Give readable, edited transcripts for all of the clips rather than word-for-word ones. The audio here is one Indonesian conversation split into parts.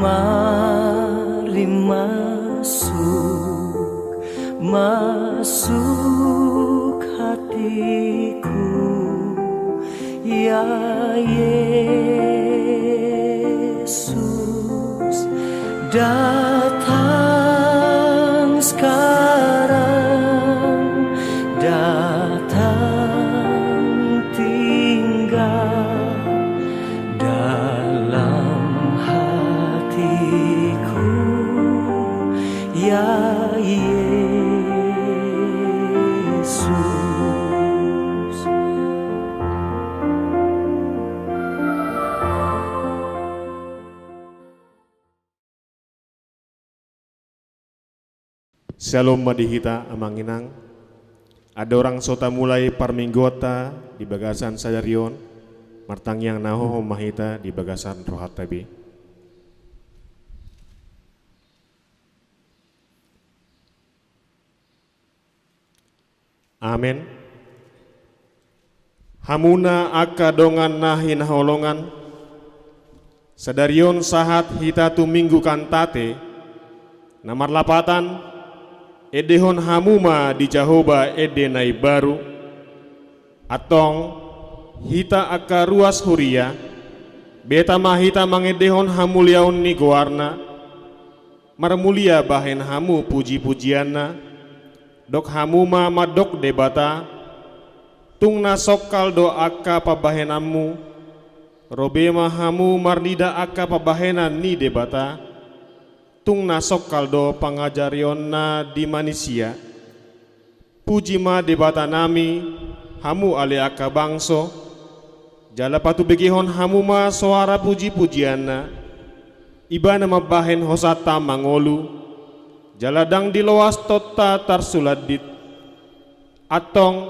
Mari masuk hatiku, ya Yesus, datang sekarang, datang tinggal dalam hatiku, ya Yesus. Shalom madihita amanginang. Ada orang sota mulai parminggota di bagasan sadarion, martang yang naho mahita di bagasan rohat tabi. Amin. Hamuna aka dongan nahin holongan, sadarion sahat hita tu minggu kantate, namar lapatan, edehon hamuma di Jahoba ede nai baru, atong hita aka ruas huria, beta mahita mangedehon hamuliaun ni goarna, marmulia bahen hamu puji-pujianna, dok hamuma madok debata, tungna sokal do aka pabahenamu, robema hamu marnida aka pabahenan ni debata, tungna sokal do pangajarionna di manusia, puji ma debata nami, hamu ale aka bangso, jala patu begihon hamu ma suara puji-pujianna, ibana mabahen hosata mangolu, jaladang di loas tota tarsuladit, atong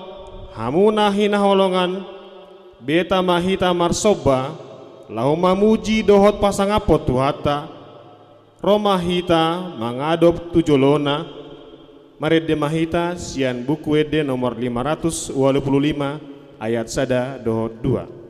hamu nahina holongan, beta mahita marsoba, lau mamuji dohot pasangapot tuhata, Roma hita mangadop tujolona, marede mahita sian buku ede nomor 585 ayat sada dohot 2.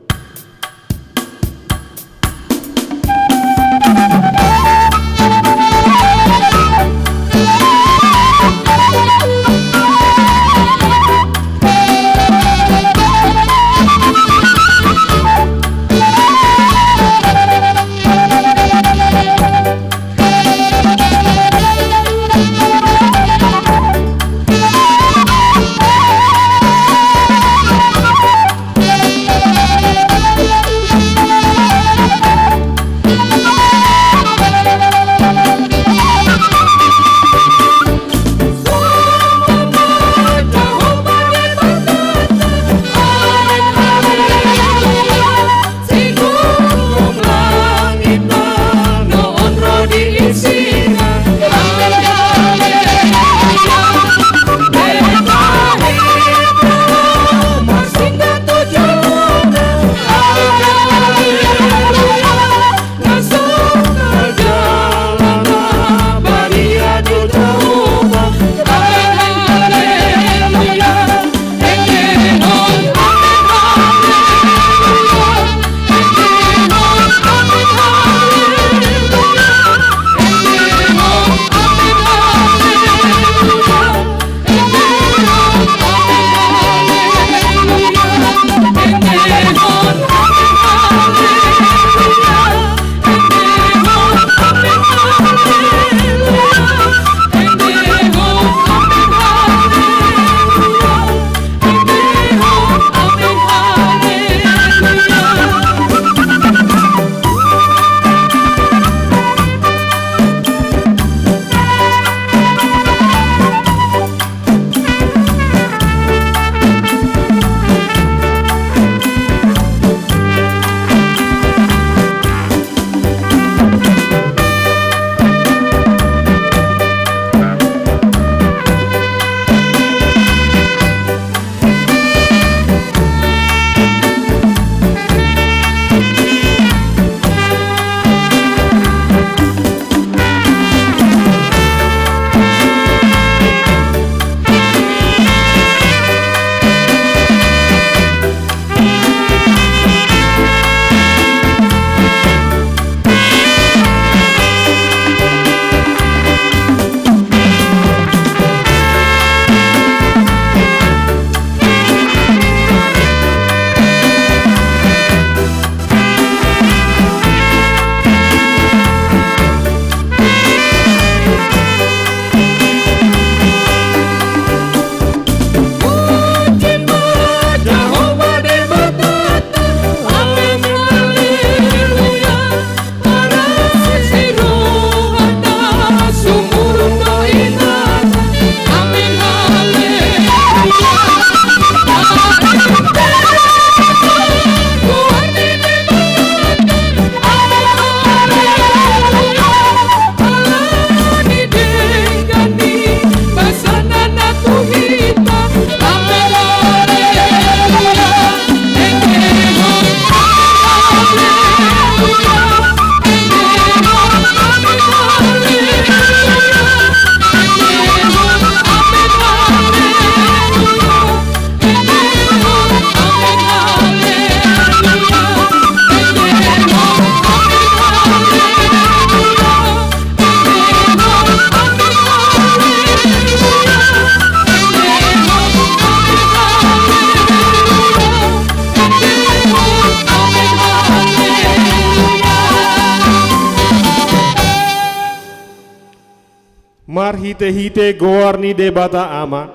marhite-hite goar ni debata ama,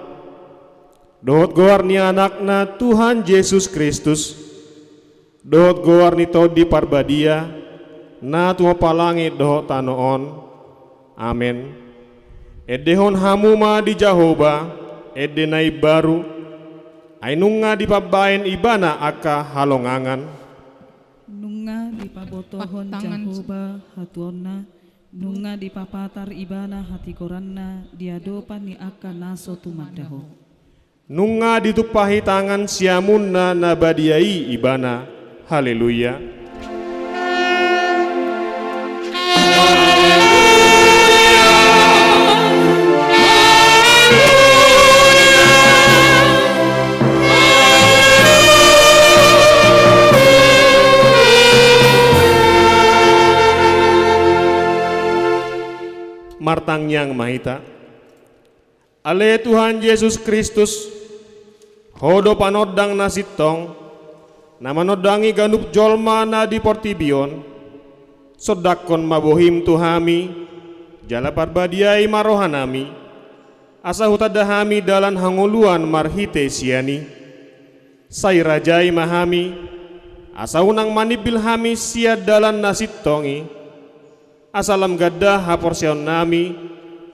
dohot goar ni anakna Tuhan Yesus Kristus, dohot goar ni todi parbadia, na tuma palangit dohot tanoon, amen. Edehon hamuma di Jahoba, edenai baru, ainunga di pabain ibana aka halongangan, nunga di pabotohon Jahoba hatuonna, nunga di papatar ibana hati koranna, diadopan ni aka naso tumadaho. nunga ditupahi tangan siamunna nabadiai ibana, haleluya. Martang yang mahita, ale Tuhan Yesus Kristus, hodo panodang nasitong, namanodangi ganup jolma na di portibion, sodakon mabohim tuhami, jala parbadiai marohanami, asa hutadahami dalan hanguluan marhite siani, say rajai mahami, asa unang manibil hami sia dalan nasitongi, asalam gadah haporsion nami,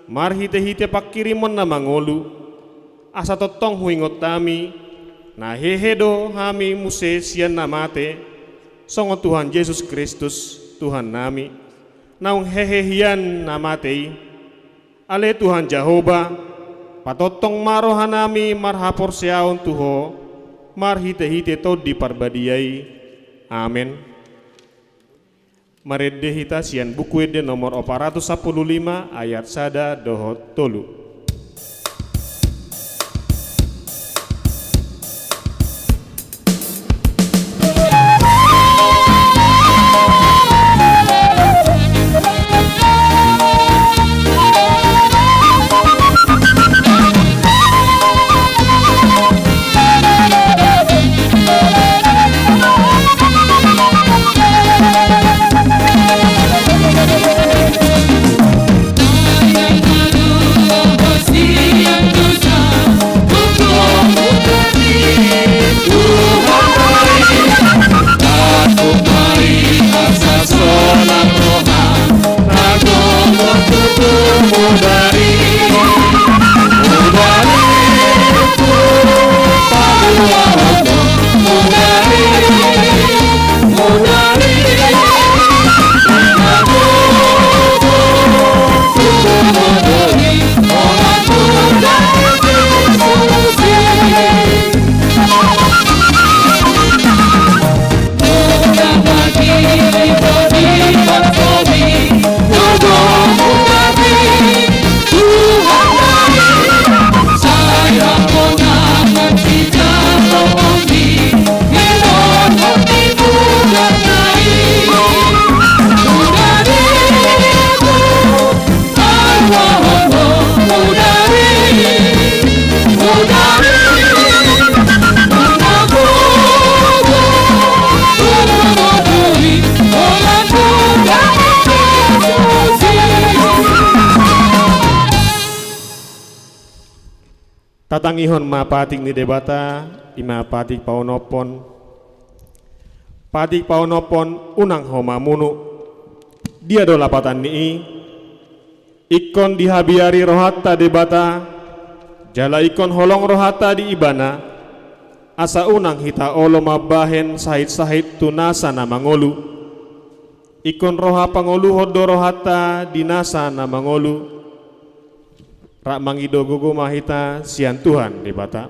marhite-hite pakirimon na mangolu, asa totong huingot tami, na hehedo hami muse sian namate, songo Tuhan Yesus Kristus, Tuhan nami, naung hehehian namatei, ale Tuhan Jahoba, patotong marohanami marhapor siaon tuho, marhite-hite to di parbadiai, amen. Marede hita sian buku ede nomor 415 ayat sada dohot tolu. Tatangihon mapating ni debata, imapating paunopon, pating paunopon unang homamunu, dia do lapatan nii, ikon dihabiari rohata debata, jala ikon holong rohata di ibana, asa unang hita olo mabahen sahit-sahit tunasa na mangolu, ikon roha pangolu hodo rohata dinasa na mangolu, rak mangido gugu mahita sian Tuhan debata.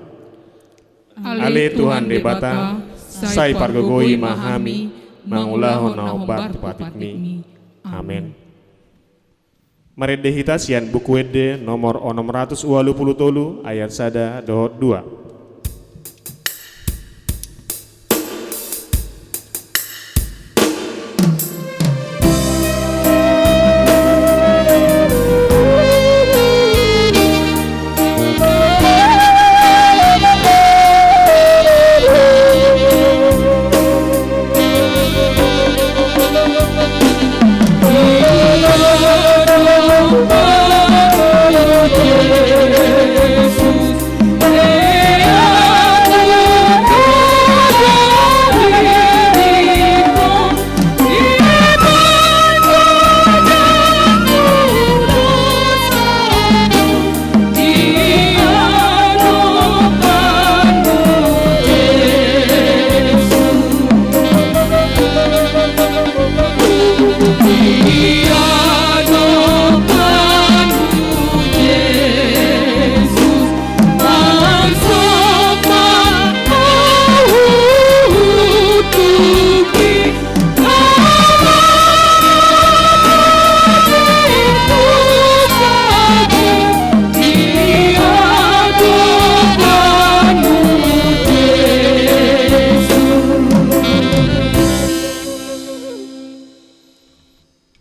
Ale Tuhan debata, say pargogoi mahami, mangulahon na obat patikni. Amen. Marede hita sian buku ede nomor 623 ayat sada dohot 2.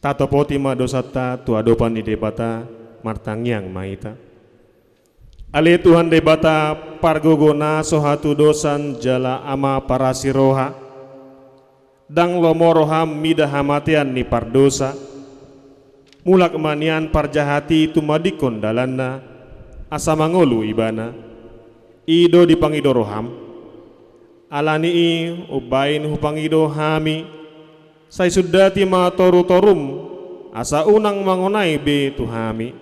tato poti ma dosata tu adopan di debata martangyang maita. Ale Tuhan debata pargogona sohatu dosan jala ama parasiroha dang lomoroham mida hamatian ni pardosa mulak manian parjahati tumadikon dalanna asa mangolu ibana ido dipangido roham alani i ubain hupangido hami sai sudati ma toru-torum asa unang mangonai be tuhami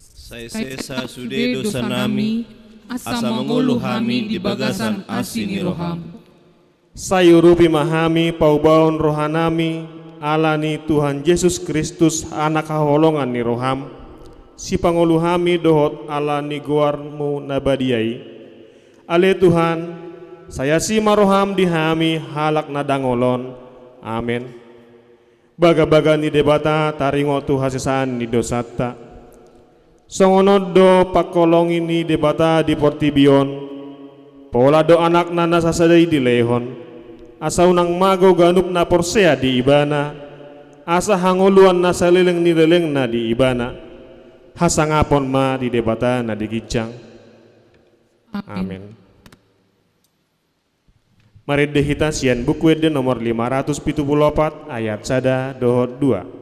sai sesa sude dosa nami asa mangolu hami di bagasan asini roham sayurupi mahami paubaon rohanami alani Tuhan Yesus Kristus anak haholongan ni roham si pangulu hami dohot alani goarmu nabadiai ale Tuhan saya si maroham dihami halak nadangolon amin. Baga-baga ni debata taringo tu hasesaan ni dosata songonod do pakolong ini debata di portibion pola do anak nana sasadai di lehon asa unang mago ganup na porsea di ibana asa hangoluan na salileng nileleng na di ibana hasangapon ma di debata na digicang amin. Mari dehita sian buku ede nomor 574 ayat sada dohot 2.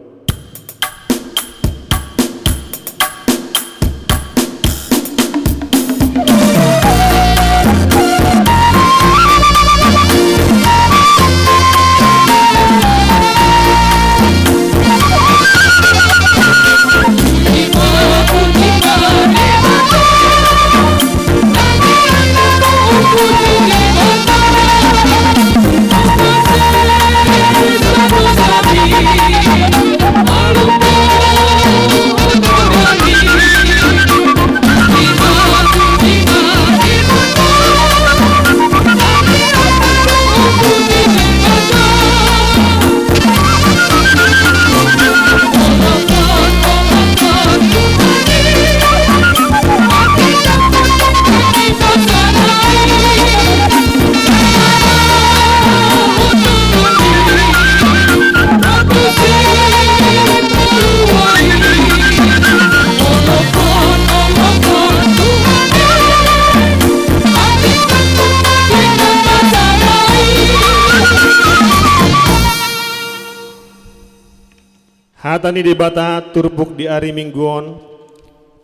Hatani debata turbuk di hari mingguon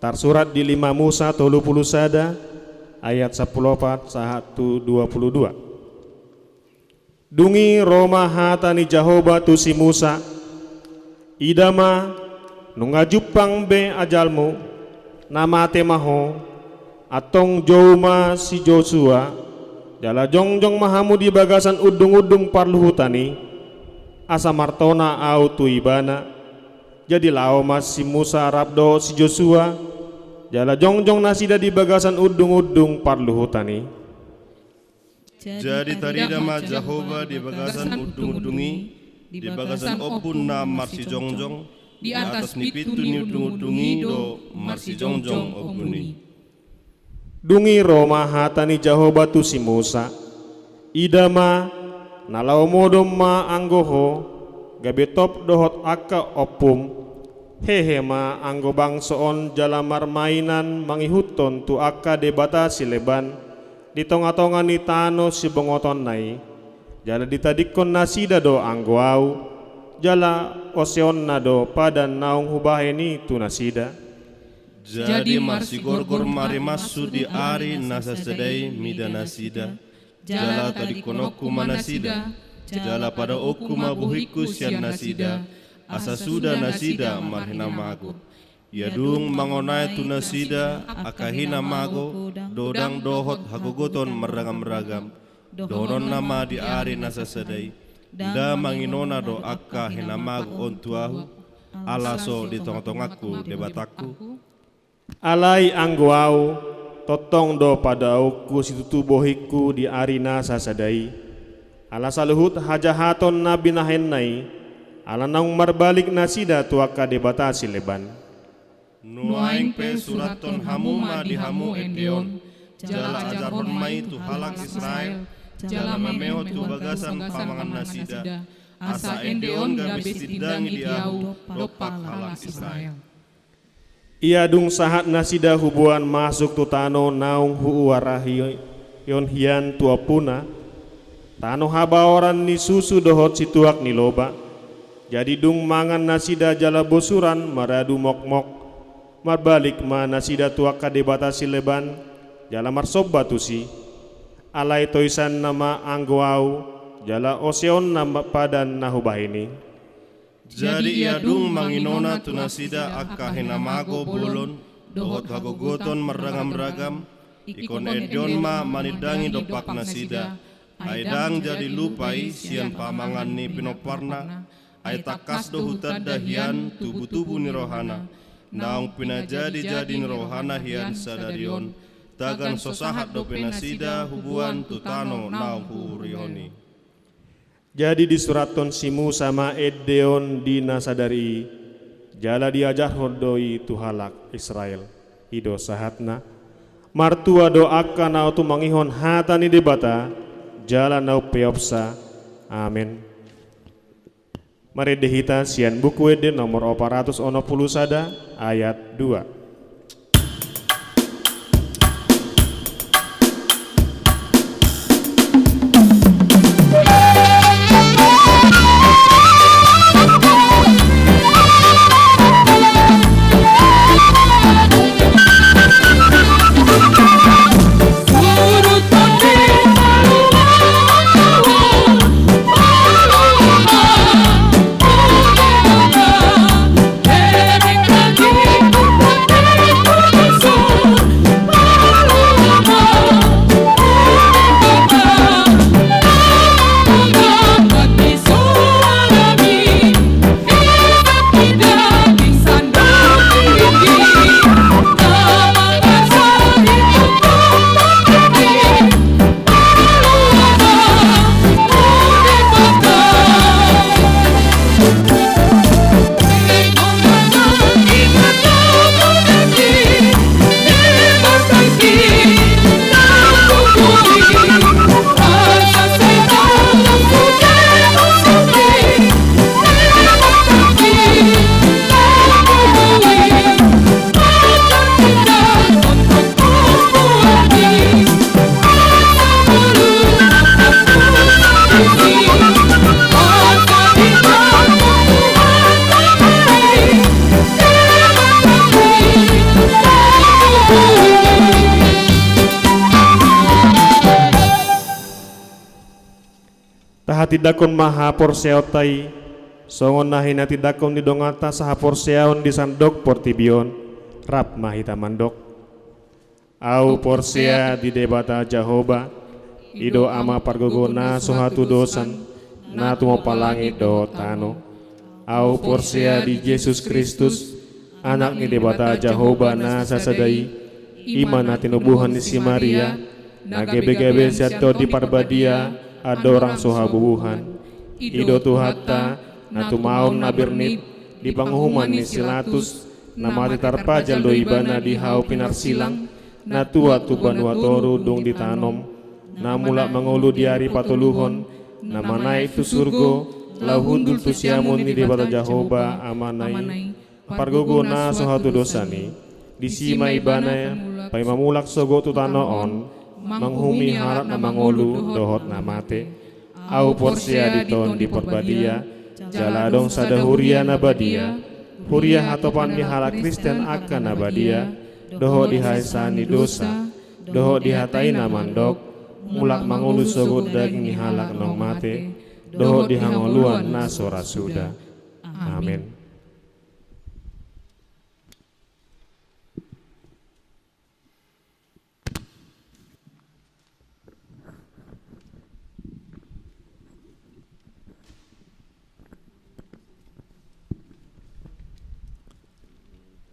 tarsurat di 5 Musa 30 sada ayat 14 122 dungi Roma hatani Jahoba tu si Musa idama nungajupang be ajalmu nama temaho atong Jouma si Joshua jala jongjong mahamu di bagasan udung-udung parluhutani asa martona au tu ibana jadi lao mas si Musa rabdo si Joshua jala jongjong nasida di bagasan udung-udung parluhutani jadi tarida ma Jahoba di bagasan udung-udungi di bagasan opun na marsi jongjong di atas nipitu ni udung-udungi do marsi jongjong opuni dungi Roma hatani Jahoba tu si Musa idama nalau modom ma anggoho gabetop dohot akka opum hehe ma anggo bangsoon jalamar mainan mangihuton tu akka debata sileban di tonga-tonga ni tano si bongoton nai jala ditadikon nasida do anggo au jala oseon na do padan naung hubaheni tu nasida jadi marsi gorgor mari masu di ari nasa sedai mida nasida jala tadikonoku manasida jala pada oku mabuhiku sian nasida asa sudah nasida marhina mago yadung mangonai tu nasida akahina mago dodang dohot hagogoton meragam-ragam doron nama di ari nasa sedai da manginona do akahina mago ontuahu alaso di tong-tongaku debataku alai anggoau totong do pada oku situtu bohiku di ari nasa sedai ala saluhut hajahaton nabi nahennai ala naung marbalik nasida tuaka debata sileban nuaing pe suraton hamuma di hamu edeon jala ajaron mai tu halak Israel jala memeo tu bagasan pamangan nasida asa endeon gabis didangi diau dopak halak Israel. Ia dung sahat nasida hubuan masuk tu tano naung huuarahi yon hian tua puna tano habaoran ni susu dohot situak ni loba. Jadi dung mangan nasida jala bosuran maradu mok-mok marbalik ma nasida tuak kadebatasi leban jala marsob batusi alai toisan nama anggoau jala oseon nama padan nahubahini. Jadi ia dung manginona tu nasida akka hinamago bulon dohot hagogoton meragam-ragam ikon edion ma manidangi dopak nasida aidang jadi lupai sian pamangan ni pinoparna ai takas do hutad dahian tubuh-tubuh ni rohana naung pina jadi ni rohana hian sadarion tagan sosahat do penasida hubuan tutano naung hurioni. Jadi di suraton simu sama Edeon di nasadari jala diajar hodoi tuhalak Israel ido sahatna martua doakan nau tu mangihon hatani debata jala nau peopsa amin. Mari dehita sian buku Ede nomor 460 sada ayat 2. Tidakon maha porseotai songon nahina tidakon didongata saha porseaon di sandok portibion rap mahita mandok au porsea di debata Jahoba ido ama pargogona sohatu dosan na tumo palangi do tano au porsea di Yesus Kristus anak ni debata Jahoba na sasadai iman na tinubuhan ni si Maria na gebe-gebe siato di parbadia ada orang soha bubuhan ido tuhata na tumaom na bernit di panghuman ni silatus na mati tarpajal do ibana di hau pinarsilang na tua tu banua toru dong ditanom na mula mangulu di hari patuluhon na manai tu surgo lau hundul tu siamon ni di bata Jahoba amanai pargogo na soha tu dosani di sima ibana pai mamulak sogo tu tanoon manghumi harap na mangolu dohot na mate au porsia diton di perbadia jaladong sada huria na badia huria hatopan di hala Kristen akan na badia dohot di haisani dosa dohot di hatai na mandok mulak mangolu sogo daging ni halak nong mate dohot di hangoluan na sora suda amin.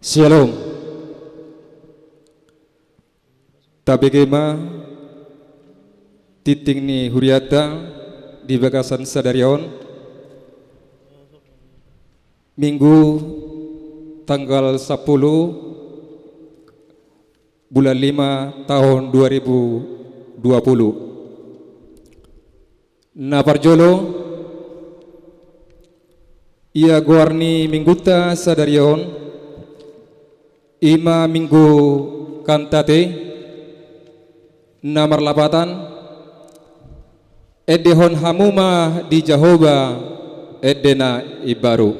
Shalom. Tabegema titing ni huriata di bagasan sadarion Minggu tanggal 10 bulan 5 tahun 2020. Na parjolo Ia guarni mingguta sadarion ima minggu kantate namar lapatan edehon hamuma di Jahoba edena ibaru.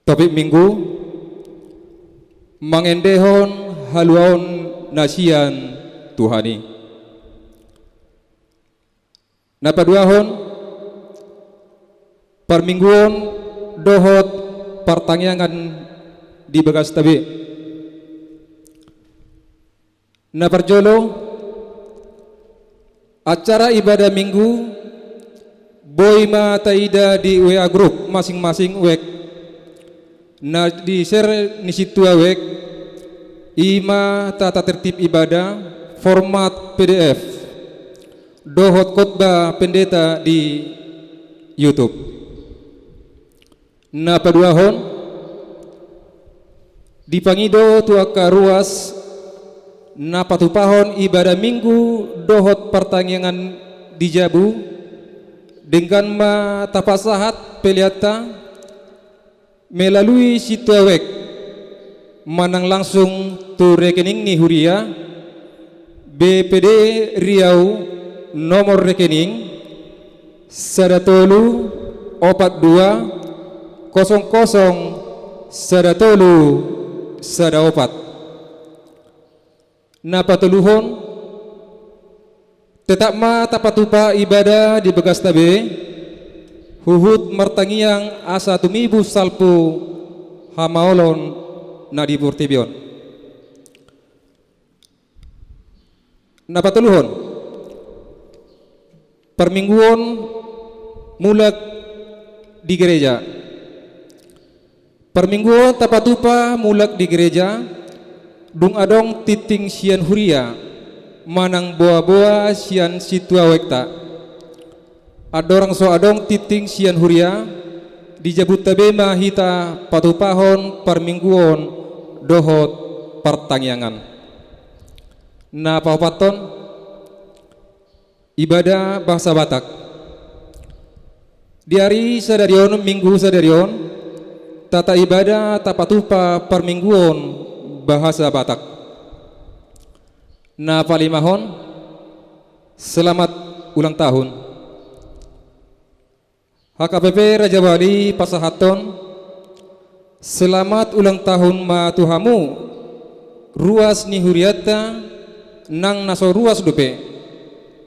Topik minggu mangendehon haluaon nasian Tuhani. Napaduahon parmingguon dohot pertanyaan di bekas tabi. Naparjolo acara ibadah minggu boy ma taida di WA group masing-masing wek na di share ni situ wek ima tata tertib ibadah format PDF dohot khotbah pendeta di YouTube. Na paduahon dipangido tuaka ruas na patupahon ibadah minggu dohot pertanyaan dijabu dengan ma tapasahat peliata melalui situawek manang langsung tu rekening ni Huria BPD Riau nomor rekening 1342 00 13 na patuluhon tetap ma tapatupa ibadah di bekas tabe huhut martangiang asa tumibu salpu hamaolon na di Burtibion. Na patuluhon permingguon mulak di gereja. Permingguan tapatupa mulak di gereja dung adong titing sian Huria manang boa-boa sian situa wekta adorang so adong titing sian Huria dijabut tabe mahita patupahon permingguan dohot pertanyaan. Na papaton ibadah bahasa Batak di hari sadarion minggu sadarion tata ibadah tapatupa permingguan bahasa Batak. Na palimahon selamat ulang tahun HKBP Raja Wali Pasahaton, selamat ulang tahun ma tuhamu ruas ni Huriata nang naso ruas dupe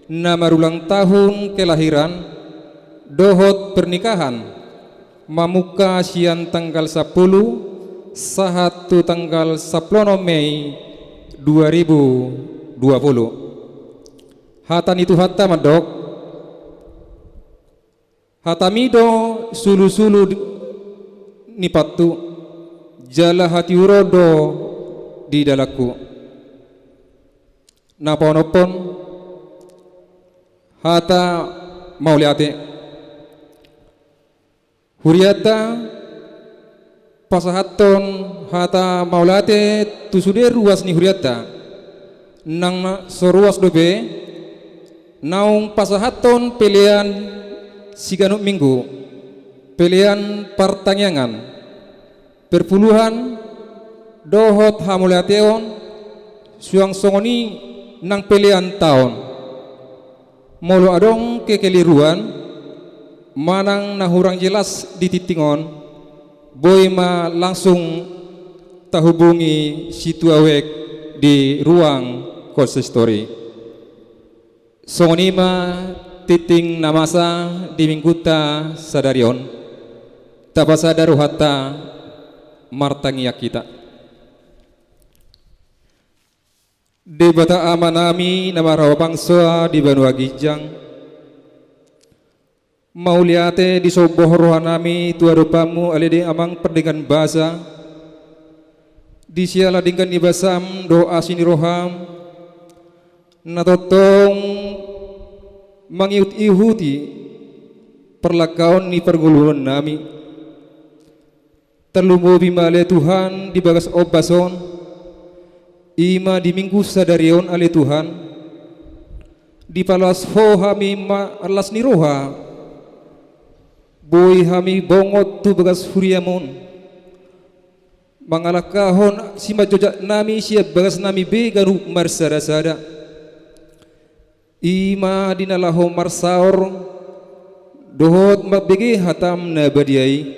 na marulang tahun kelahiran dohot pernikahan mamuka sian tanggal 10 sahatu tanggal 10 Mei 2020 hatan itu hatta madok hatamido sulu-sulu nipatu jala hati urodo di dalaku naponopon hata mauliate Huriata pasahaton hata maulate tusude ruas ni Huriata nang soruas dobe naung pasahaton pilihan siganuk minggu pilihan pertanyaan perpuluhan dohot hamulateon suang songoni nang pilihan tahun molo adong kekeliruan manang nahurang jelas di titingon boy ma langsung tahubungi situawek di ruang konsistori songonima titing namasa di mingguta sadarion tapasadaru hatta martangiak kita debata amanami namarawa bangsa di Banua Gijang mauliate di soboh rohanami tuarupamu alede amang perdengan bahasa di siala dengan ibasam doa sini roham natotong mangiut-ihuti perlakaon ni perguluan nami terlumu bimale Tuhan di bagas obason ima di minggu sadarion ale Tuhan di palas ho hami ma alas ni roha boy hami bongot tu bagas huriamon mangalakahon si majojak nami siap bagas nami be garu marsada-sada ima dinalaho marsaor dohot mabege hatam na badiai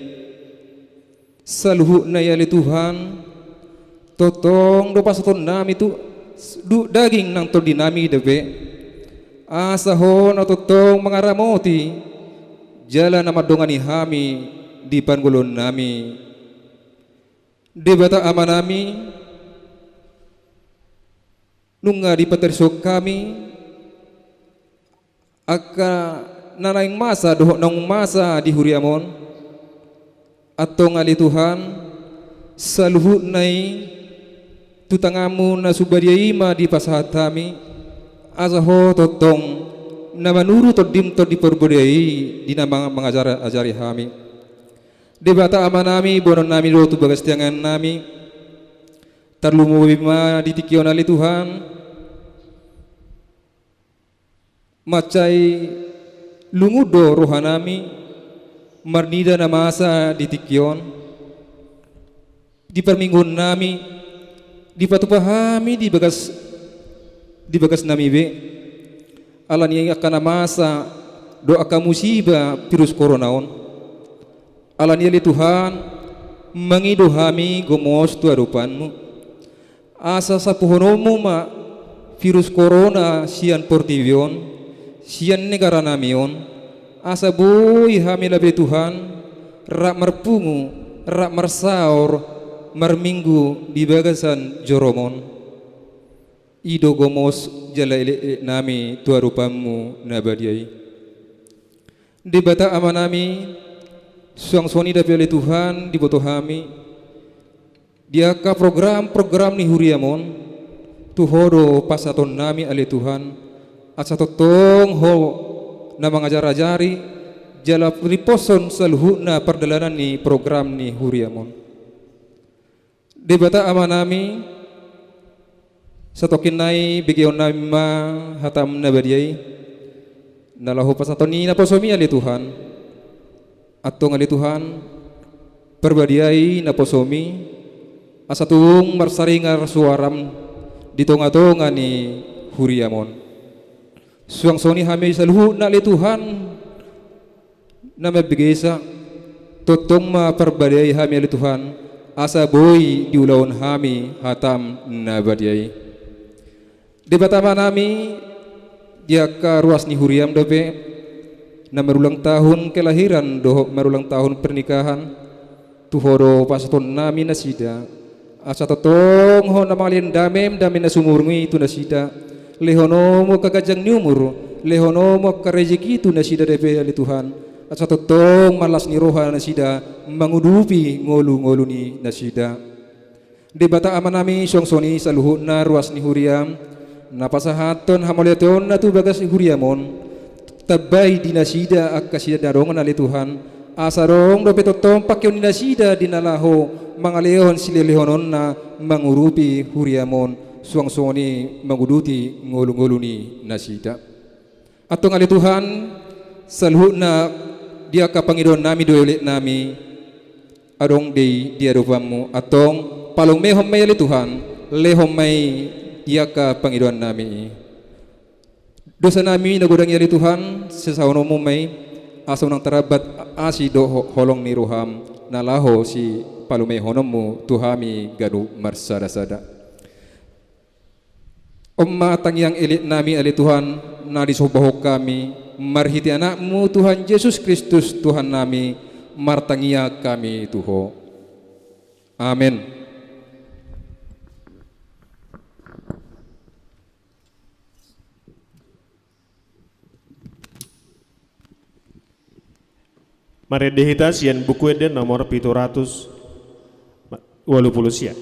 salhu na yali Tuhan totong do pasaton nami tu du daging nang to dinami debe asahon atotong mangaramoti jalan nama dongani hami di panggulun nami di bata amanami nunga di patersok kami aka nanaing masa dohok nang masa di huriamon atau ngali Tuhan saluhut nai tutangamu na subadia ima di pasahat kami asaho totong na manuru to dim to diperbudayai di nama ajari kami di bata amanami bonon nami do tu bagas tiangan nami tarlumu bima ditikion ali Tuhan macai lungudo rohanami marnida na masa ditikion di perminggun nami di patupahami di bagas nami be alan yang akan masa doa musibah virus coronaon alan yali Tuhan mangido hami gomos tu arupanmu asa sapuhonomu ma virus corona sian portivion sian negara namion asa boy hami labe Tuhan rak marpungu rak marsaor marminggu di bagasan joromon ido gomos jala nami tua rupamu nabadiai di bata amanami suang soni dapi Tuhan di boto hami dia ka program ni huriamon tu hodo pasaton nami ale Tuhan asa totong ho na mangajar-ajari jala riposon salhuna perdalanan ni program ni huriamon di bata amanami satokin nai bigion nami ma hatam nabadiai nalahu pasatoni na posomi ali Tuhan atong ali Tuhan perbadiai na posomi asatung marsaringar suaram ditonga-tonga ni huriamon suang soni hami salhu na ali Tuhan na mabigesa totong ma perbadiai hami ali Tuhan asa boy diulawon hami hatam nabadiai di batama nami dia ka ruas ni huriam dope na marulang tahun kelahiran doh marulang tahun pernikahan tuhodo pasaton nami nasida asa totong ho na malin damem na sumurmi itu nasida lehono mo kagajang ni umur lehono mo karejeki itu nasida depe ali Tuhan asa totong malas ni roha nasida mangudupi ngolu-ngolu ni nasida di bata aman nami song soni saluhut na ruas ni huriam napasahaton hamoliaton na tu bagas huriamon tabay dinasida ak kasida darongan ali Tuhan asarong do petotong pakyon dinasida dinalaho mangalehon silelehonon na mangurupi huriamon suang soni manguduti ngolu-ngolu ni nasida atong ali Tuhan salhu na dia ka Panginoon nami doyole nami adong di dia rupamu atong palong mehom may ali Tuhan lehom may iya ka Panginoon nami dosa nami nagudang yali Tuhan sesauno mo may asaw ng tarabat asi do holong ni ruham nalaho si palumay honom mo tuhami ganu marsada-sada tangyang elit nami ali Tuhan na disobaho kami marhiti anakmu Tuhan Yesus Kristus Tuhan nami martangiya kami tuho amen. Mari dihita sian buku eden nomor 780 sian.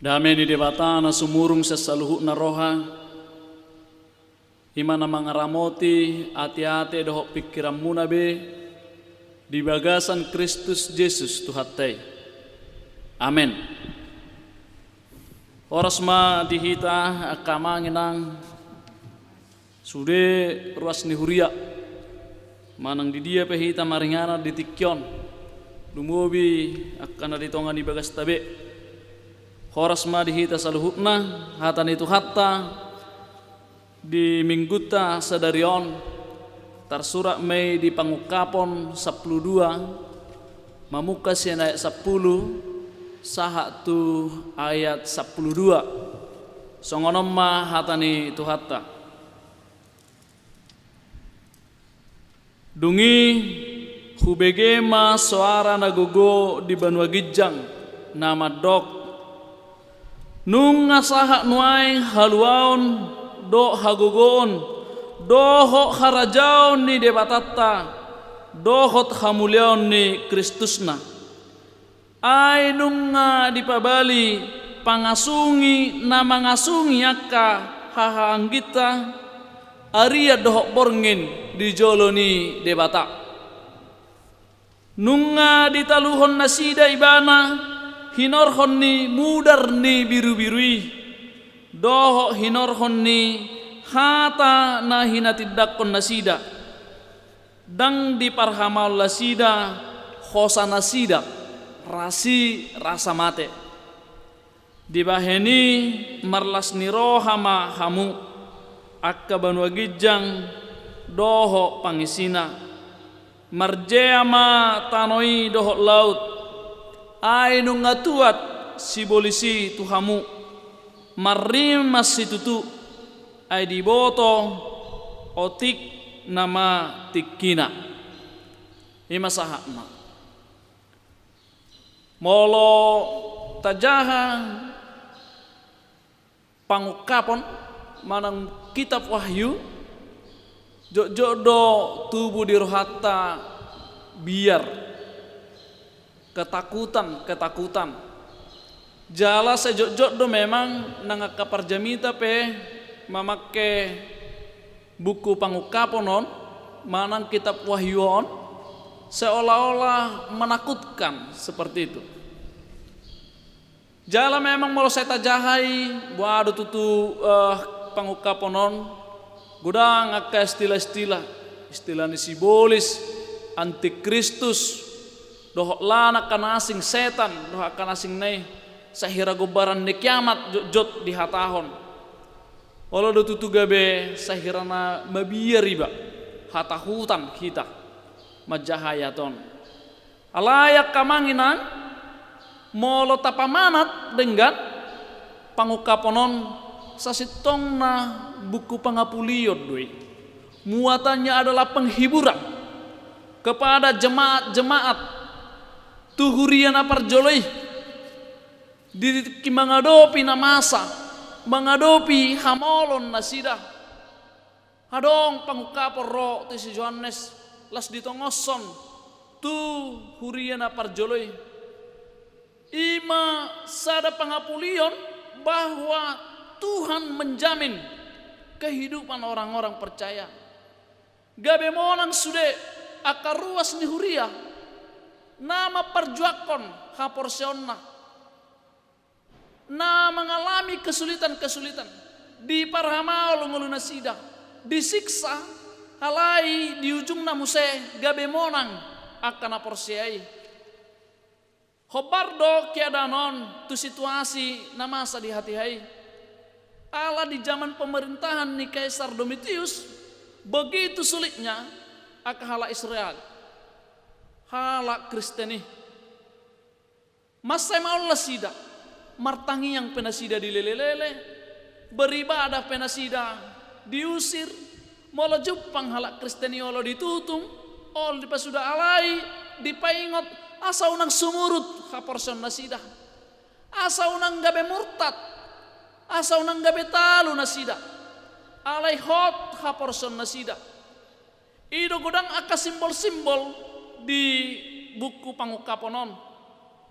Damai ni debatana sumurung sesaluhu na roha. Imana mangaramoti ati-ati dohok pikiran munabe di bagasan Kristus Yesus Tuhatai. Amin. Oras ma dihita akamanginang sude ruas ni huria manang di dia pehita maringana di tikyon lumubi akan di tongan di bagas tabe. Horas ma dihita saluhutna hatan itu hatta di mingguta sadarion tarsurak mei di pangukapon 12 mamuka sian ayat 10 sahak tu ayat 12 songonom ma hatani itu hatta dungi hubege ma suara nagogo di Banua Gijang nama dok nung ngasaha nuai haluaon do hagogoon doho harajaon ni debatata dohot hamuliaon ni Kristusna ay nung dipabali pangasungi na mangasungi akka hahanggita aria dohok borngin di jolo ni debata nung ditaluhon nasida ibana hinorhon ni mudar ni biru-birui doho hinorhon ni hata na hinatidak kon nasida dang diparhamal lasida khosa nasida rasi rasa mate dibaheni marlas ni rohama hamu akka Banua Gijang doho pangisina marjeama tanoi doho laut ay nung ngatuat si bolisi tuhamu marimas situtu ay diboto otik nama tikina imasahama molo tajaha pangukapon manang kitab Wahyu jodoh tubuh dirohata biar ketakutan jala sejok do memang nangaka parjamita pe mamake buku pangukaponon manang kitab Wahyuon seolah-olah menakutkan seperti itu. Jala memang mau saya tajahai buat tutu pangukaponon gudang akka istilah ni simbolis antikristus doh lana kanasing setan doh kanasing nei sahira gobaran ni kiamat jot di hatahon olo do tutu gabe sahirana mabiya riba hatahutan kita majahayaton alayak kamanginan molo tapamanat dengan pangukaponon sasitong na buku pangapulion doi muatannya adalah penghiburan kepada jemaat-jemaat tuhurian aparjoloi di mangadopi na masa mangadopi hamolon nasida hadong pangukapor ro ti si Johannes las ditongoson tu hurian aparjoloi ima sada pangapulion bahwa Tuhan menjamin kehidupan orang-orang percaya gabe monang sude akar ruas ni huria nama perjuakon haporsionna na mengalami kesulitan-kesulitan di parhamaul nguluna sida disiksa halai di ujung namuse gabe monang akan aporsiai hobardo kiadanon tu situasi namasa di hati-hai ala di zaman pemerintahan ni Kaisar Domitius begitu sulitnya akan hala Israel hala Kristeni masa maulah sida martangi yang penasida dilelelele beribadah penasida diusir molo Jepang hala Kristeni olo ditutung ol dipasuda alai dipaingot asa unang sumurut haporson nasida asa unang gabe murtad asa unang gabe talu nasida alai hot haporson nasida ido gudang aka simbol-simbol di buku pangukaponon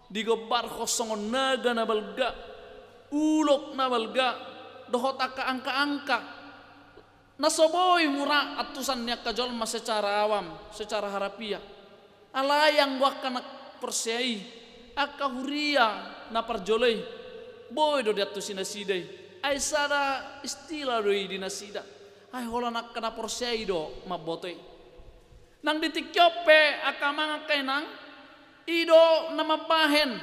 digobar kosongon naga na balga ulok na balga dohot angka-angka nasoboy mura atusan niya kajolma secara awam, secara harapiah. Alayang wak kanak persyai aka huria na parjolay boy do diatu sinasiday ay sada istilah doi dinasida ay hola nak kana persyai do mabotoy nang ditikyope aka mga kainang ido na mabahen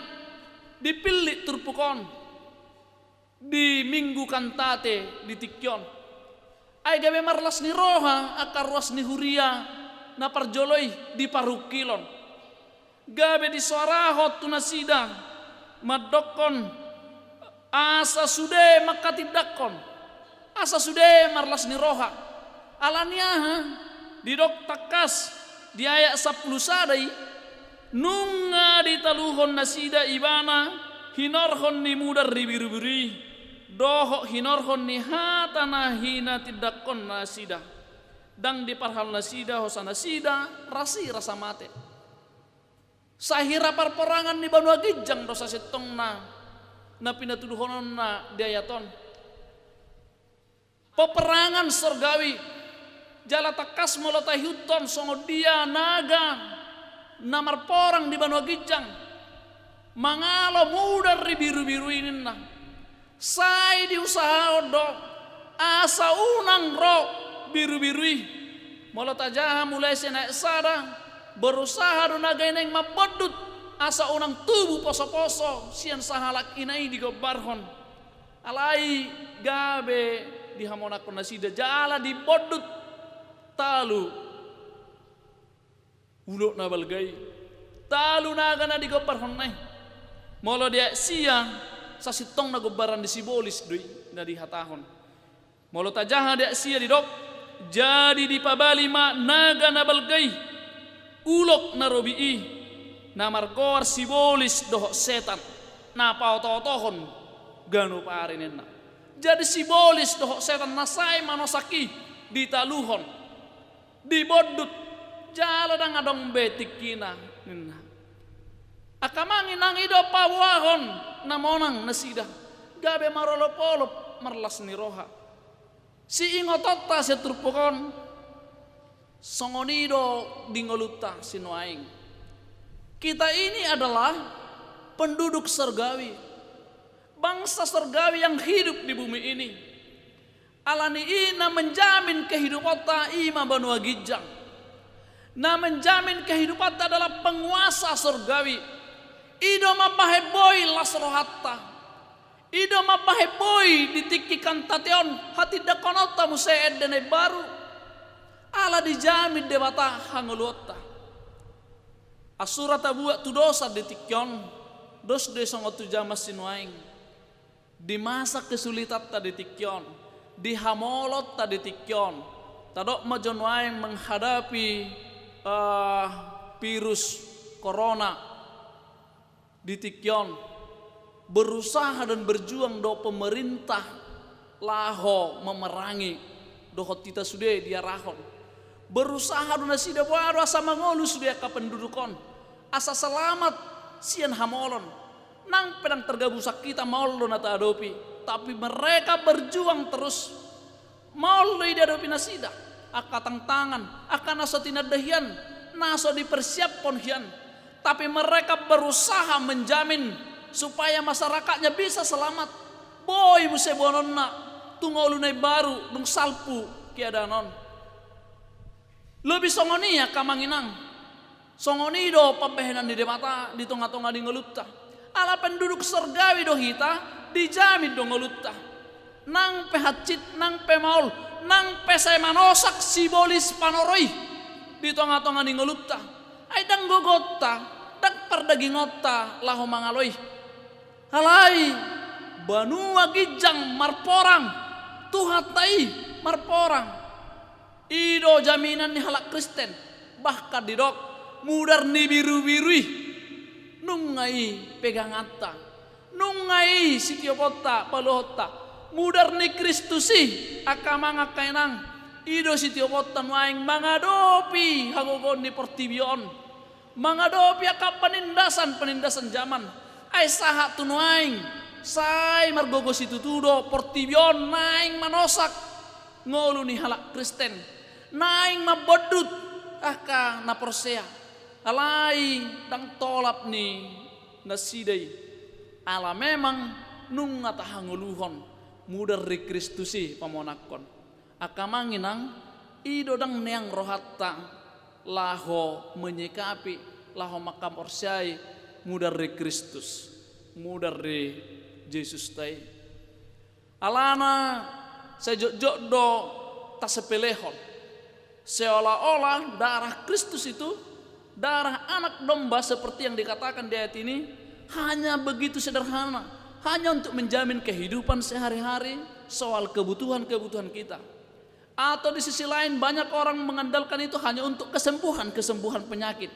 dipili turpukon di minggu kantate ditikyon ay gabe marlas ni roha aka ruas ni huria na parjoloy di parukilon gabe di suarahot tunasida madokon asa sude makatidakon asa sude marlas ni roha alaniaha di dok takas di ayat 10 sadai nunga di taluhon nasida ibana hinorhon ni mudar ribiri doho hinorhon ni hatana hina tidakon nasida dang di parhal nasida hosana sida rasi rasa mate sahira parperangan ni Banua Gijang dosa setong na pinatuduhonon na diayaton peperangan surgawi jala takas molotai huton songo dia naga namar porang di Banua Gijang mangalo mudar biru-biru ini na sai di usaha do asa unang ro biru-birui molota jaha mulai senaik sada berusaha do naga neng mabodut asa unang tubuh poso-poso sian sahalak inai di gobarhon alai gabe di hamonakon nasida jala di bodut talu ulok na balgai talu naga na di gobarhon nai molo dia siang sasitong na gobaran di sibolis doi na di hatahon molo tajaha dia sia di dok jadi di pabalima naga na balgai ulok na robi'i na markor sibolis dohok setan na pautotohon ganu parinen na jadi sibolis dohok setan nasai manosaki di taluhon di bodut jala dang adong betikina ninna akamangin nang ido pawahon namonang nasida gabe marolop-olop marlas ni roha si ingotota seturpukon songonido dingoluta sinuaing kita ini adalah penduduk surgawi bangsa surgawi yang hidup di bumi ini alani ina menjamin kehidupan ima Banua Gijang na menjamin kehidupan adalah penguasa surgawi ido mabahe boy lasrohatta ido mabahe boy ditikikan tateon hati dakonota museed dene baru ala dijamin debata hangulota asura tabuat tu dosa ditikyon dos de songotu jamas sinuaing di masa kesulitan tadi tikyon di hamolot tadi tikyon tadok majon waing menghadapi virus corona di tikyon berusaha dan berjuang do pemerintah laho memerangi dohot kita sudah dia rahon berusaha do nasida baru asa mangolus dia ka pendudukon asa selamat sian hamolon nang pedang tergabusak kita mauldo nata adopi tapi mereka berjuang terus mauldo ida adopi nasida aka tangan aka naso tinadahian naso dipersiapkan hian tapi mereka berusaha menjamin supaya masyarakatnya bisa selamat boy muse bononna tungolunai baru dung salpu kiadanon lebih songoni ya kamanginang songoni do pembehenan di mata di tonga-tonga di ngelutta ala penduduk surgawi do hita dijamin do ngelutta nang pehacit nang pemaul nang pesai manosak sibolis panoroi di tonga-tonga di ngelutta ay dang gogota dang pardagingota laho mangaloi halai Banua Gijang marporang tuhatai marporang ido jaminan ni halak Kristen bahkan di dok mudar ni biru-birui nungai pegangata nungai sitiopota palohota mudar ni Kristusi akamanga kainang ido sitiopota nuaing mangadopi hagogon ni portibion mangadopi akap penindasan zaman ay saha tunuaing sai margogo situ tudo portibion naing manosak ngolu ni halak Kristen naing mabodut aka na porsea alai dang tolap ni nasidai ala memang nung atahanguluhon mudar ri Kristusi pamonakon akamanginang ido dang neang rohatta laho menyikapi laho makam orsiai mudar ri Kristus mudar ri Yesus tai alana sejok do tak sepelehon seolah-olah darah Kristus itu darah anak domba seperti yang dikatakan di ayat ini hanya begitu sederhana, hanya untuk menjamin kehidupan sehari-hari soal kebutuhan-kebutuhan kita. Atau di sisi lain banyak orang mengandalkan itu hanya untuk kesembuhan penyakit.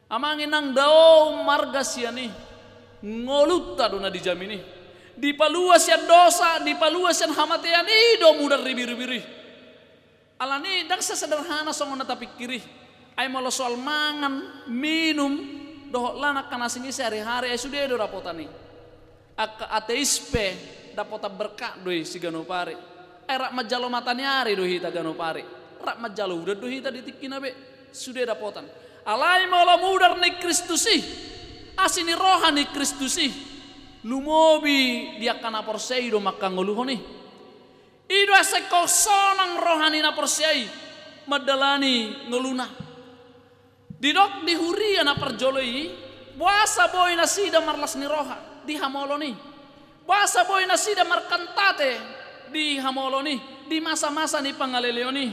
Amanginang dao marga siani ngolutta dona dijamini. Di paluas yang dosa, di paluas yang hamatian ido mudar ribiri-biri. Alani dang sesederhana songon tapi kiri. Ay malo soal mangan, minum, dohok lanak kanasingi sehari-hari ay sudah do rapotani. Aka ateispe dapota berkah doi si ganopari. Ay rak majalo matanyari doi hita ganopari. Rak majalo udah doi hita ditikina be sudah dapotan. Alai malo mudar ni Kristusi. Asini rohani Kristusi. Lumobi dia kana porseido makangoluhoni. Ido ase kosonang rohani na porsei madalani ngeluna. Didok di huria na perjoloi buasa boy na sida marlas ni roha di hamoloni. Buasa boy na sida markantate di hamoloni di masa-masa ni pangaleleoni.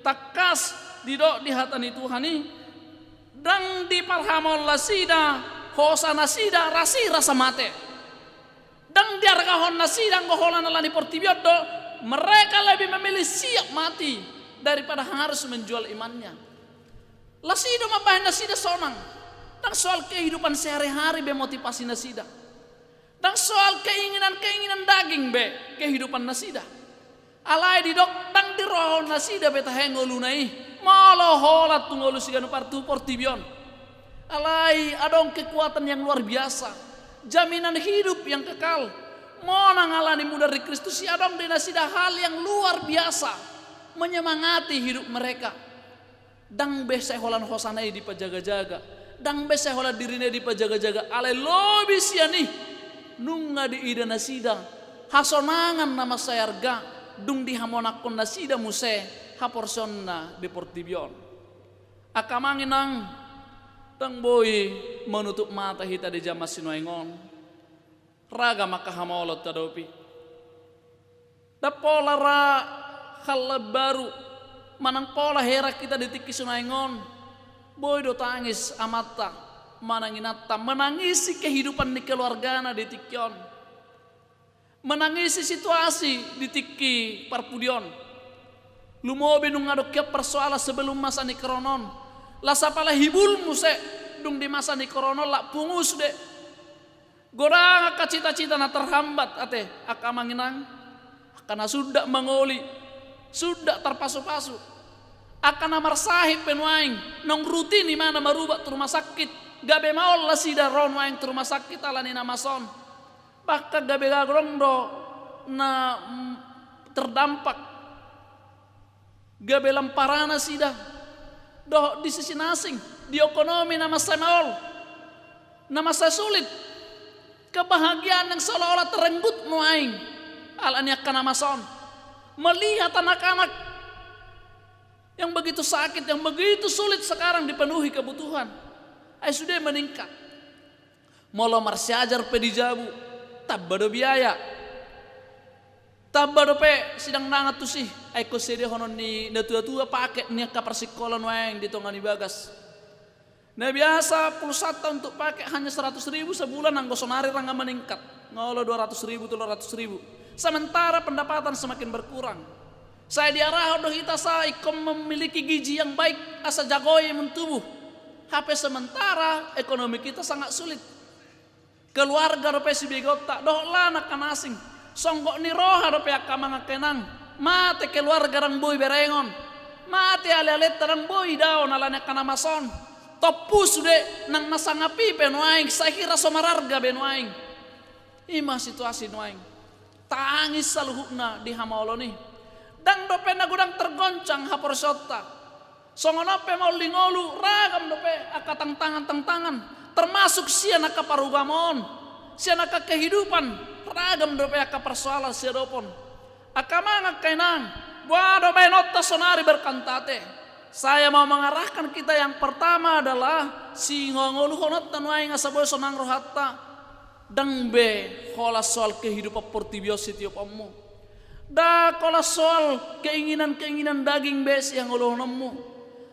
Takas didok di hatani Tuhani dang di parhamol la sida hosa na sida rasi rasa mate. Dang di argahon na sida ngoholan alani portibiodo mereka lebih memilih siap mati daripada harus menjual imannya. Lasido mabahin nasida sonang. Dan soal kehidupan sehari-hari be motivasi nasida. Dan soal keinginan daging be kehidupan nasida. Alai didok dang dirohon nasida be tahengo lunai. Malo holat tungolu siganu partu portibion. Alai adong kekuatan yang luar biasa. Jaminan hidup yang kekal. Monang alani mudar di Kristus si adong di nasida hal yang luar biasa. Menyemangati hidup mereka. Dang be seholan hosanai di pajaga-jaga. Dang be seholan dirine di pajaga-jaga. Ale lobi siani. Nunga di ida nasida. Hasonangan nama sayarga. Dung di hamonakon nasida muse. Haporsonna di portibion. Akamanginang. Dang boy menutup mata hita di jamas sinuengon. Raga maka hamolot tadopi. Dapolara hal baru. Manang pola herak kita ditiki sunaingon. Boy do tangis amata. Mananginata. Menangisi kehidupan di keluargana ditikion. Menangisi situasi ditiki parpudion. Lumobi nung ngadok persoalan sebelum masa ni kronon. Lasapala hibul muse. Dung di masa ni kronon lak pungus de. Gorang cita-cita na terhambat ate. Akamanginang. Karena sudah mengoli. Sudah terpasu-pasu. Akan amar sahib penuaing. Nong rutin di mana merubah ke rumah sakit. Gabe maol lah sida ron waing ke rumah sakit alani nama son. Bahkan gabe gagrong do na terdampak. Gabe lamparana sida. Do di sisi nasing. Di ekonomi nama saya maol. Nama saya sulit. Kebahagiaan yang seolah-olah terenggut nuaing. Alani akan nama son. Melihat anak-anak yang begitu sakit, yang begitu sulit sekarang dipenuhi kebutuhan. Ay sudah meningkat. Molo marsiajar pedijabu, tabbado biaya. Tabbado pe sidang nangat tu sih. Ay ko sede honon ni natua-tua paket ni ka persikolan waeng di tongani bagas. Nah biasa pulsata untuk pakai hanya 100.000 sebulan anggo sonari rangga meningkat. Ngolo 200.000 300.000. Sementara pendapatan semakin berkurang. Saya diarah doh kita saya ikom memiliki gizi yang baik asa jagoi mentubuh. HP sementara ekonomi kita sangat sulit. Keluarga dope si begota doh lana kan asing. Songgok ni roha dope akamang kenang. Mate keluarga rang boy berengon. Mate ale-ale tarang boy daon alane kana mason. Topus de nang nasangapi penuaing saya kira somararga benuaing. Ima situasi nuaing tangis saluhukna di hamaoloni dang dope na gudang tergoncang haporsota songonope mau lingolu ragam dope akatang tangan termasuk sia naka parugamon sia naka kehidupan ragam dope aka persoalan sia dopon akamanga kainang buah dope nota sonari berkantate. Saya mau mengarahkan kita yang pertama adalah si ngongolu honot tanuai ngasaboy sonang rohatta dang be kola soal kehidupan portibios setiap ommu da kola soal keinginan daging bes yang uluhonmu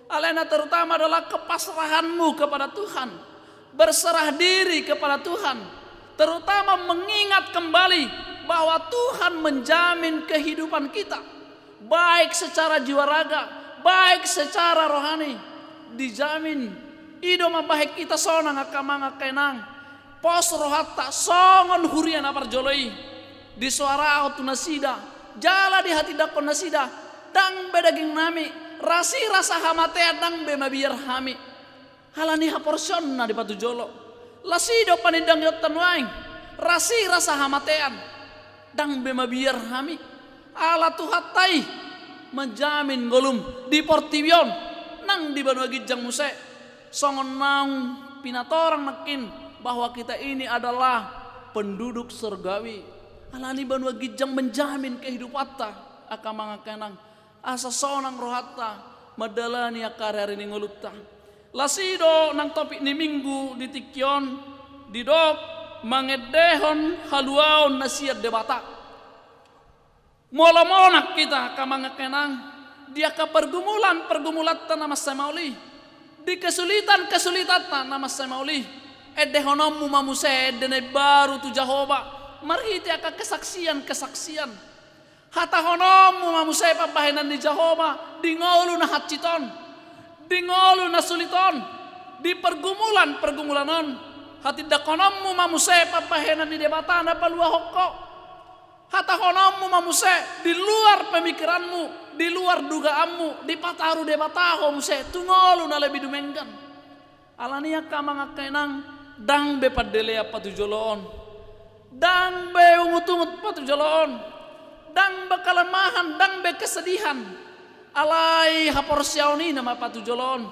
alena terutama adalah kepasrahanmu kepada Tuhan, berserah diri kepada Tuhan, terutama mengingat kembali bahwa Tuhan menjamin kehidupan kita baik secara jiwa raga, baik secara rohani, dijamin idoma baik kita sonang akamanga kenang pos rohatta songon hurian apar joloi di suara autu nasida jala di hati dakon nasida dang bedaging nami rasi rasa hamatea dang be mabiar hami halani haporsion na di batu jolo lasido panidang yotan waing rasi rasa hamatean dang be mabiar hami ala tuhatai menjamin golum di portibion nang di banu gijang muse songon naung pinatorang nakin bahwa kita ini adalah penduduk surgawi. Alani banua gijang menjamin kehidupatta akamanga kenang asa sonang rohatta madalani akarari ni ngolutta. Lasido nang topik ni minggu di tikyon didok mangedehon haluaon nasiat debata. Mola-monak kita kamanga kenang dia ke pergumulan nama semauli di kesulitan nama semauli edehonomu mamuse edene baru tu Jahoba marhiti aka kesaksian hata honomu mamuse pabahenan di Jahoba di ngolu na haciton di ngolu na suliton di pergumulanon hati dakonomu mamuse pabahenan di debata na palua hokko hata honomu mamuse di luar pemikiranmu di luar dugaanmu di pataru debataho muse tu ngolu na lebih dumenggan alania kamanga kenang dang be padelea patujoloon dang be ungut-ungut patujoloon dang be kelemahan dang be kesedihan alai haporsiauni nama patujoloon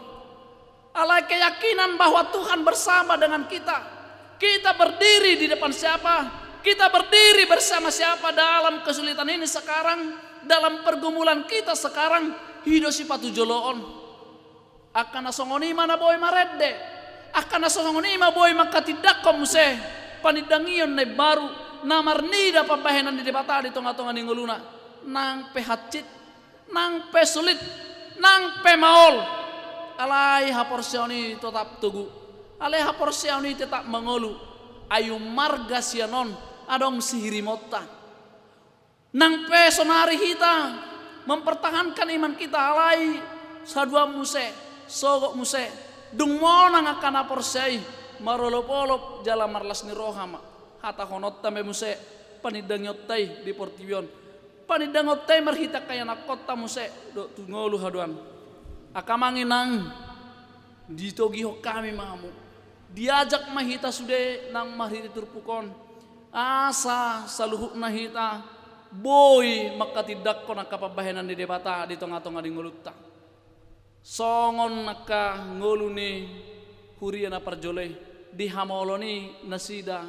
alai keyakinan bahwa Tuhan bersama dengan kita berdiri di depan siapa, kita berdiri bersama siapa dalam kesulitan ini sekarang, dalam pergumulan kita sekarang hidup si patujoloon akan asongoni mana boy maredde akan asongoni ma boy makatidak komuse panidangion na baru namarnida pabahenan di debata di tonga-tonga ni nguluna nang pehacit nang pesulit nang pemaol alai haporsioni tetap tugu alai haporsioni tetap mengolu ayu marga sianon adong sihiri motta nang pesonari kita mempertahankan iman kita alai sadua muse sogok muse dung monang akan aporsai marolop-olop jala marlas ni rohama hata honot tambe muse panidangyotai di portibion panidangyotai marhita kaya nakota muse do tungolu haduan akamanginang ditogiho kami mamu diajak mahita sude nang marhiti turpukon asa saluhuk nahita boy makatidak ko nakapabahenan di debata di tonga-tonga di ngulutta songon naka ngoluni huriana parjole di hamoloni nasida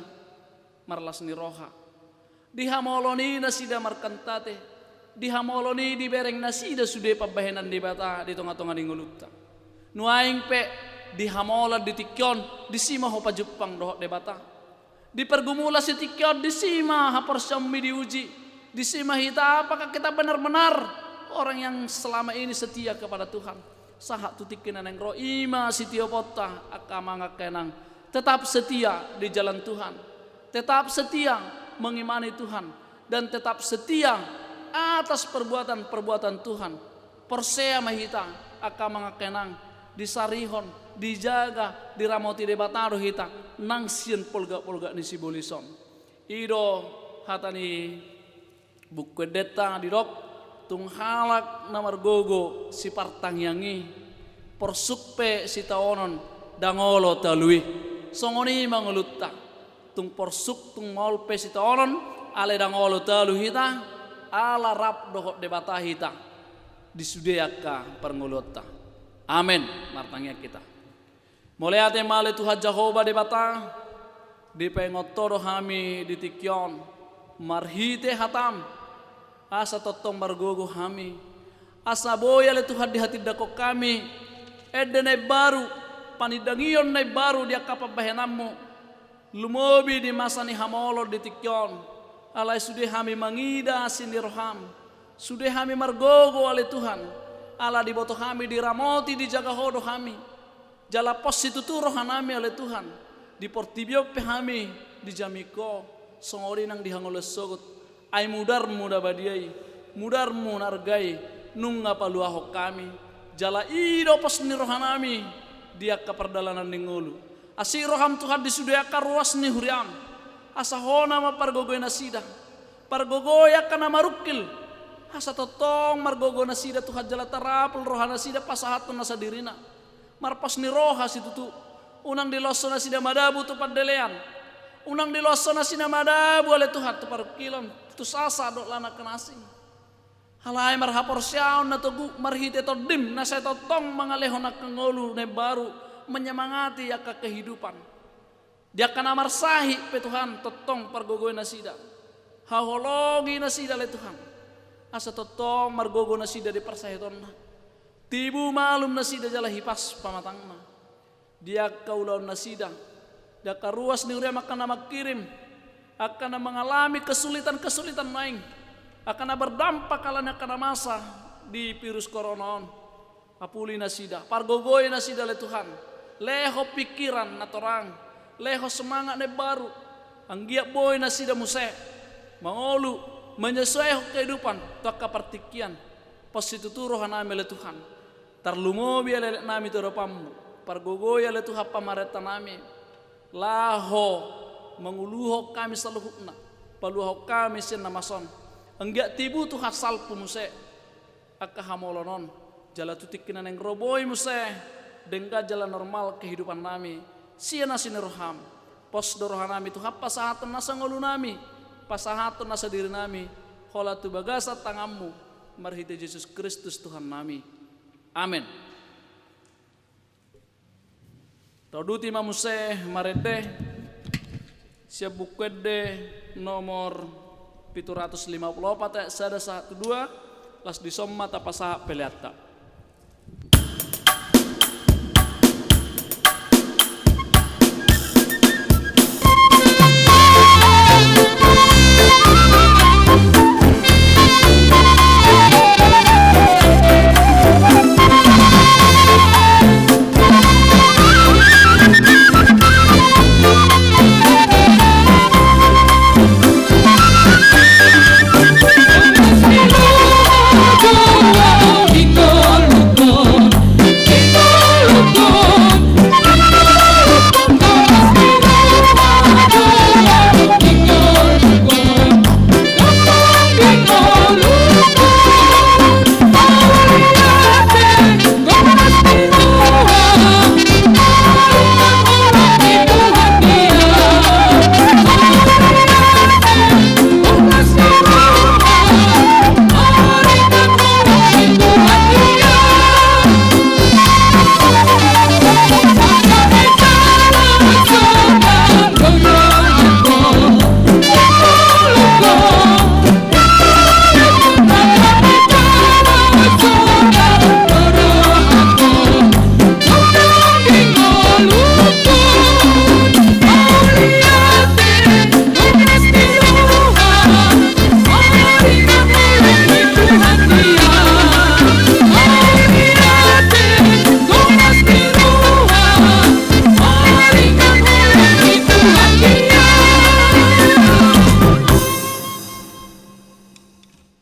marlas ni roha di hamoloni nasida markantate di hamoloni di bereng nasida sude pabahenan di bata di tonga-tonga di ngulutta nuaing pe di hamola di tikyon di sima ho pajupang dohok de bata di pergumula si tikyon di sima haporsyammi diuji di sima hita apakah kita benar-benar orang yang selama ini setia kepada Tuhan sahak tutikin neng ro ima sitio pota akamanga kenang tetap setia di jalan Tuhan, tetap setia mengimani Tuhan dan tetap setia atas perbuatan Tuhan. Persea mahita akamanga kenang disarihon dijaga diramoti debataro hita nang sien polga ni sibolison ido hatani buku deta dirok tung halak namar gogo si partang yangi porsukpe si taonon dangolo talui songoni mangulutta tung porsuk tung mol pesitoron ale dang olo talu hita ala rap dohot debata hita di sudeyaka perngolota. Amin. Martangnya kita. Mulai ate male Tuhan Jehovah debata di pengotoro hami di tikyon marhite hatam asa totong margogo hami asa boya le Tuhan di hati dako kami edene baru panidangion na baru dia kapabahenammu lumobi di masa ni hamolor di tikyon alai sudah hami mangida siniroham sudah hami margogo ale Tuhan ala di boto hami diramoti di jaga hodo hami jala pos itu tu rohanami ale Tuhan di portibio pehami di jamiko songori nang dihangol sogot ai mudar muda badiai mudar munargai nunga paluaho kami jala ido pos ni rohanami dia ke perdalanan ningulu asih roham Tuhan disudaya ruas ni huriam asa hona ma pargogoy nasida pargogoya kana marukil asa totong margogo nasida Tuhan jala tarapul rohana sida pasahatun nasa dirina marpas ni roha situ tu unang diloso nasida madabu tu padelean unang diloso nasida madabu oleh Tuhan tu parukilon tu sasa dok lana kenasi halai marhapor syaun na togu marhite to dim na saya totong mangalehon na kengolu ne baru menyemangati ya ke kehidupan dia kana marsahi pe Tuhan totong pargogoy nasida hahologi nasida le Tuhan asa totong margogo nasida di persahitonna tibu malum nasida jala hipas pamatangna dia kaulaun nasida dia karuas ni uria makana makirim akan mengalami kesulitan-kesulitan maing akan berdampak kalanya kana masa di virus corona apuli nasida pargogoy nasida le Tuhan leho pikiran na torang leho semangat ne baru anggia boy nasida muse mangolu menyesuaikan kehidupan toka partikian positu rohanami le Tuhan tarlumobi ale nami toropam pargogoy ale Tuhan pamareta nami laho manguluho kami saluhukna paluho kami sen namason anggia tibu tu hasal pumuse akahamolonon jala tutik kinan yang roboy muse dengga jalan normal kehidupan nami siana sineroham pos dorohanami tu hapa sahatun nasa ngolu nami pasahatun nasa diri nami hola tu bagasa tangammu marhite Yesus Kristus Tuhan nami amin. Toduti mamuse marede siap bukwede nomor 754 sada 12 las disomma tapasa peleata.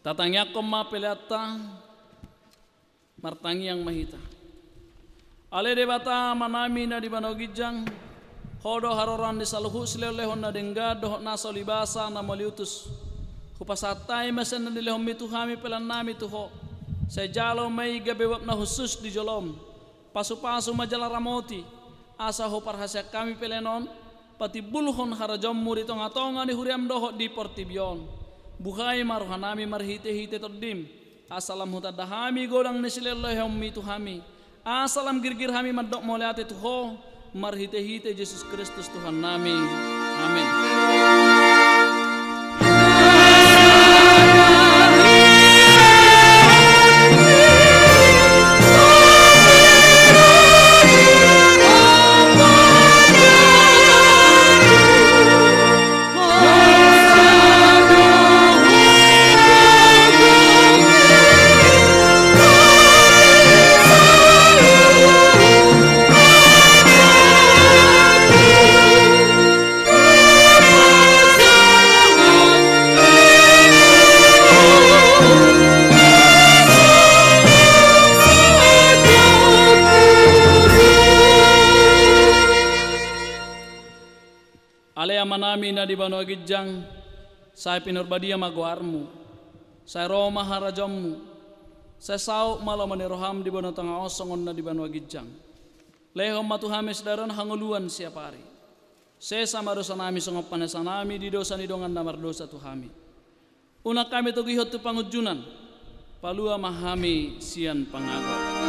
Tatangya koma pelata martangi yang mahita ale debata manami na di banogijang hodo haroran di saluhu silelehon na dengga doh na solibasa na maliutus kupasatai mesen na dilehom itu kami pelan nami tuho saya jalo mai gabewap na khusus di jolom pasu-pasu majalah ramoti asa ho parhasya kami pelenon pati bulhon harajammu di tonga-tonga ni huriam doho di portibion. Buhay maruhanami marhite-hite todim. Asalam hutadahami golang nesilellah hommi tuhami. Asalam girgir hami madok moleate tuho. Marhite-hite Yesus Kristus Tuhan nami. Amin. Alea manami na di Banua Gijang, saya pinurbadia maguarmu, saya Roma harajammu, saya sauk malam maniroham di Banua Tengah Osongon na di Banua Gijang. Lehom matuhames daran hanguluan siap hari. Saya sama dosa nami songop panesa nami di dosa ni dongan namar dosa tuhami. Unak kami tugihot tu pangujunan, palua mahami sian pangagot.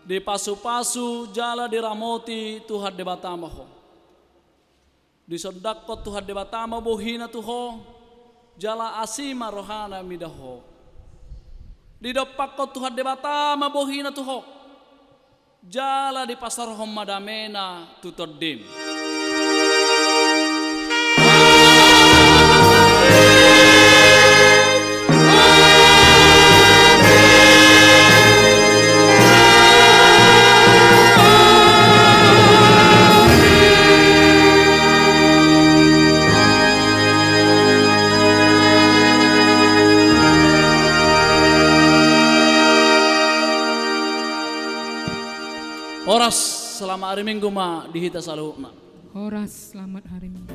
Di pasu-pasu jala diramoti Tuhan debatama ho. Di sodakot Tuhan debatama bohina tuho. Jala asima rohana midaho. Di dopakot Tuhan debatama bohina tuho. Jala di pasar hom madamena tutodim. Horas selama hari Minggu ma dihita saluhna. Horas selamat hari Minggu.